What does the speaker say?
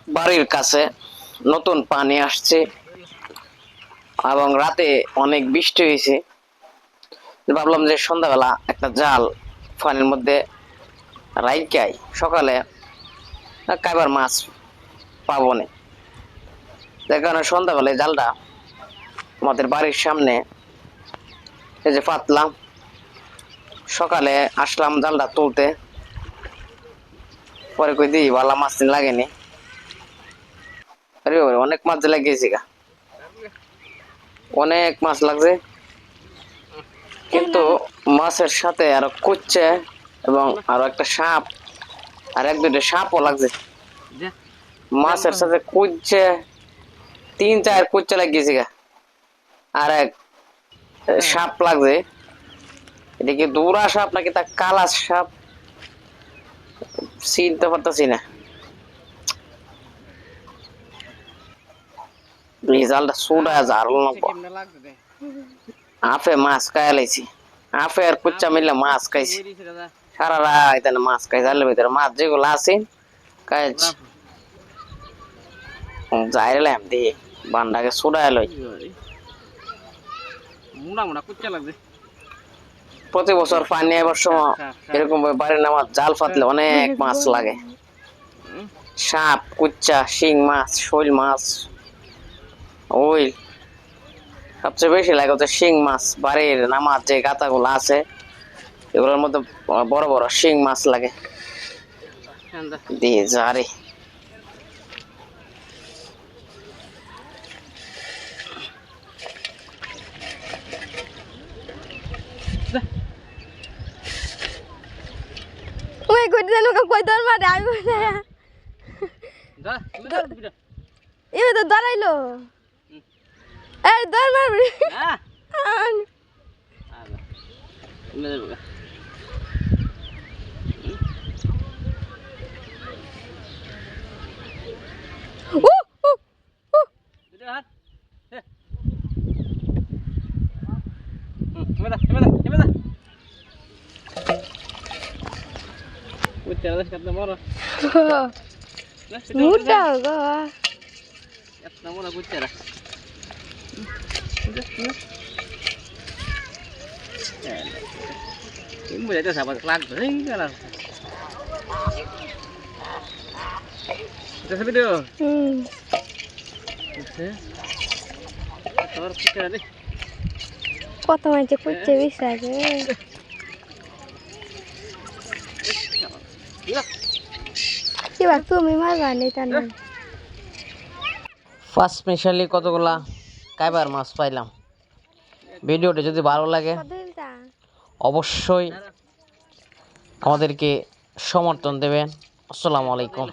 বাড়ির কাছে নতুন পানি আসছে এবং রাতে অনেক বৃষ্টি হয়েছে। ভাবলাম যে সন্ধ্যাবেলা একটা জাল পানির মধ্যে রাইখাই সকালে কাইবার মাছ পাবো না। যার কারণে সন্ধ্যাবেলায় জালটা আমাদের বাড়ির সামনে এই যে পাতলাম, সকালে আসলাম জালটা তুলতে, পরে কই দিই ভালা মাছ লাগেনি। আরে অনেক মাছ লাগিয়েছি গা, অনেক মাছ লাগছে, কিন্তু মাছের সাথে আরো কুচ্ছে এবং আরো একটা সাপ আর এক দুটো সাপও লাগছে। মাছের সাথে কুচ্ছে 3-4 কুচ্ছে লাগিয়েছি গা, আর এক সাপ লাগছে। এটা কি দৌড়া সাপ নাকি তা কালা সাপ চিনতে পারতেছি না। জালটা সুডা জারল আফে মাছ খাই লাইছি, আফে আর কুচ্চা মিললে মাছ খাইছি, সারা রাত মাছ খাই। জালের ভিতরে মাছ যেগুলো আছে খাইছি, যাইলাম দিয়ে বান্ডাকে সুডায় লই। প্রতি বছর পানি আবার সময় এরকম বাড়ির নামাজ জাল ফাতলে অনেক মাছ লাগে, সাপ, কুচ্চা, শিং মাছ, শৈল মাছ। ওই সবচেয়ে বেশি লাগে হচ্ছে শিং মাছ। বাড়ির নামাজ যে গাতাগুলো আছে এগুলোর মধ্যে বড় বড় শিং মাছ লাগে দিয়ে যারে। ওই কই জানো কই দর মারে আমি এবে তো দাঁড়াইলো এই দর মারবি muda go কত মাঝে কুচ্ছে বিষাবে এবার তুমি মারবা নি তা না। ফার্স্ট স্পেশালি কতগুলা কাইবার মাছ পাইলাম। ভিডিওটি যদি ভালো লাগে অবশ্যই আমাদেরকে সমর্থন দেবেন। আসসালামু আলাইকুম।